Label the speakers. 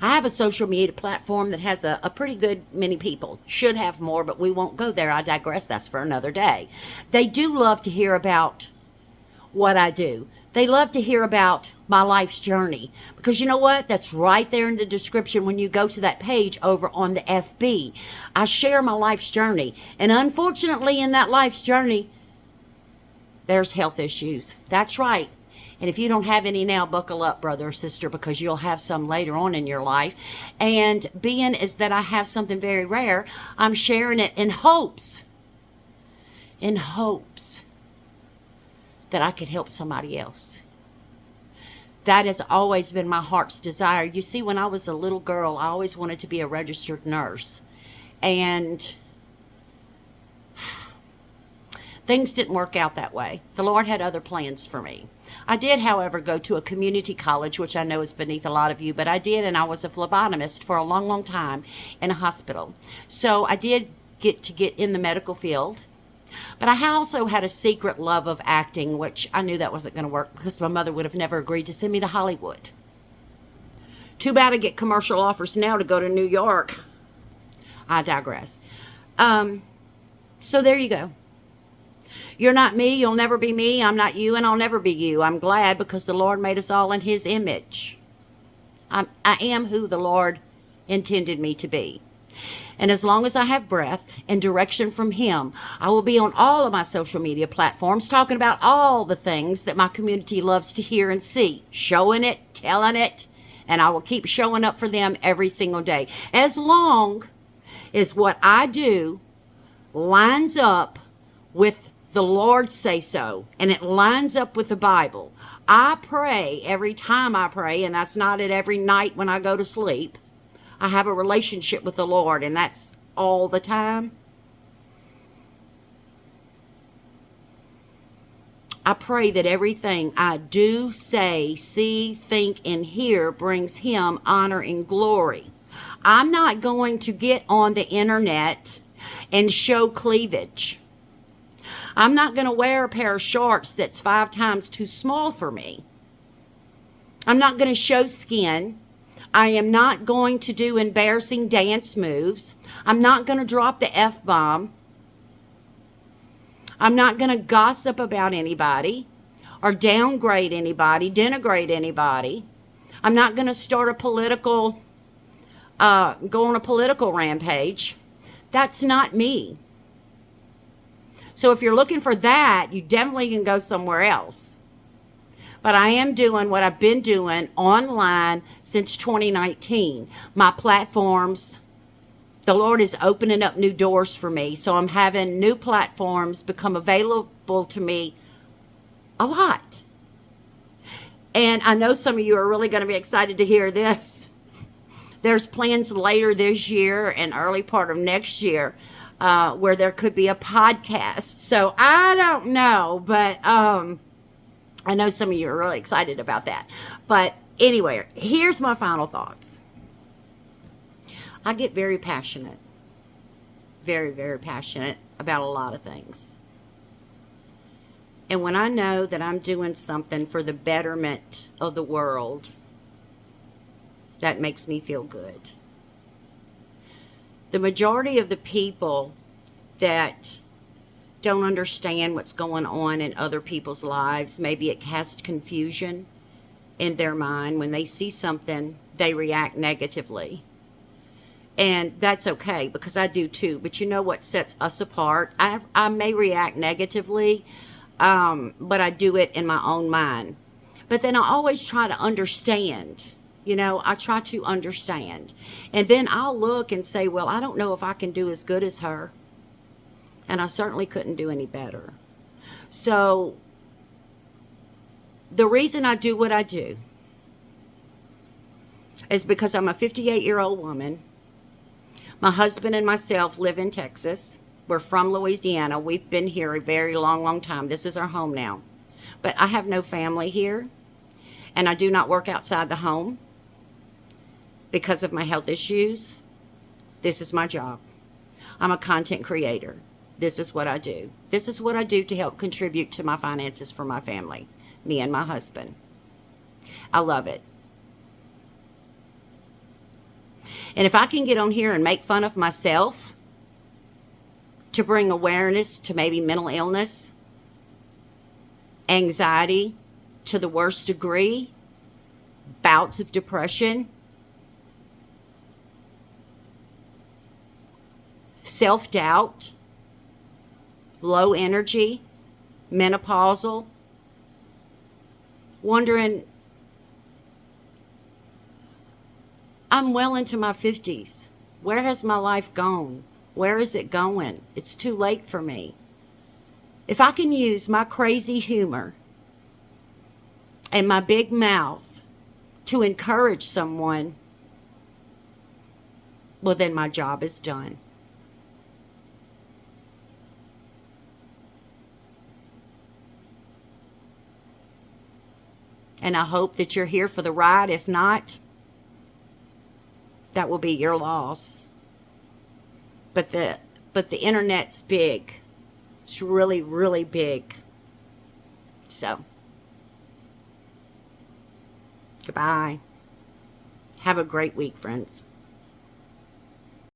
Speaker 1: I have a social media platform that has a pretty good many people. Should have more, but we won't go there. I digress. That's for another day. They do love to hear about what I do. They love to hear about my life's journey, because you know what? That's right there in the description when you go to that page over on the FB. I share my life's journey. And unfortunately, in that life's journey, there's health issues. That's right. And if you don't have any now, buckle up, brother or sister, because you'll have some later on in your life. And being is that I have something very rare, I'm sharing it in hopes that I could help somebody else. That has always been my heart's desire. You see, when I was a little girl, I always wanted to be a registered nurse. And things didn't work out that way. The Lord had other plans for me. I did, however, go to a community college, which I know is beneath a lot of you, but I did, and I was a phlebotomist for a long, long time in a hospital. So I did get in the medical field. But I also had a secret love of acting, which I knew that wasn't going to work because my mother would have never agreed to send me to Hollywood. Too bad I get commercial offers now to go to New York. I digress. So there you go. You're not me, you'll never be me, I'm not you, and I'll never be you. I'm glad because the Lord made us all in His image. I am who the Lord intended me to be. And as long as I have breath and direction from Him, I will be on all of my social media platforms talking about all the things that my community loves to hear and see, showing it, telling it, and I will keep showing up for them every single day. As long as what I do lines up with the Lord say so, and it lines up with the Bible. I pray every time I pray, and that's not at every night when I go to sleep. I have a relationship with the Lord, and that's all the time. I pray that everything I do, say, see, think, and hear brings Him honor and glory. I'm not going to get on the internet and show cleavage. I'm not going to wear a pair of shorts that's 5 times too small for me. I'm not going to show skin. I am not going to do embarrassing dance moves. I'm not going to drop the F-bomb. I'm not going to gossip about anybody or downgrade anybody, denigrate anybody. I'm not going to start go on a political rampage. That's not me. So if you're looking for that, you definitely can go somewhere else. But I am doing what I've been doing online since 2019. My platforms, the Lord is opening up new doors for me. So I'm having new platforms become available to me a lot. And I know some of you are really going to be excited to hear this. There's plans later this year and early part of next year where there could be a podcast. So I don't know, but I know some of you are really excited about that. But anyway, here's my final thoughts. I get very passionate, very, very passionate about a lot of things. And when I know that I'm doing something for the betterment of the world, that makes me feel good. The majority of the people that don't understand what's going on in other people's lives, maybe it casts confusion in their mind. When they see something, they react negatively. And that's okay, because I do too. But you know what sets us apart? I may react negatively, but I do it in my own mind. But then I always try to understand. I try to understand. And then I'll look and say, well, I don't know if I can do as good as her. And I certainly couldn't do any better. So the reason I do what I do is because I'm a 58-year-old woman. My husband and myself live in Texas. We're from Louisiana. We've been here a very long, long time. This is our home now. But I have no family here. And I do not work outside the home. Because of my health issues, this is my job. I'm a content creator. This is what I do. This is what I do to help contribute to my finances for my family, me and my husband. I love it. And if I can get on here and make fun of myself to bring awareness to maybe mental illness, anxiety to the worst degree, bouts of depression, self-doubt, low energy, menopausal, wondering, I'm well into my 50s. Where has my life gone? Where is it going? It's too late for me. If I can use my crazy humor and my big mouth to encourage someone, well, then my job is done. And I hope that you're here for the ride. If not, that will be your loss. But the internet's big. It's really, really big. So, goodbye. Have a great week, friends.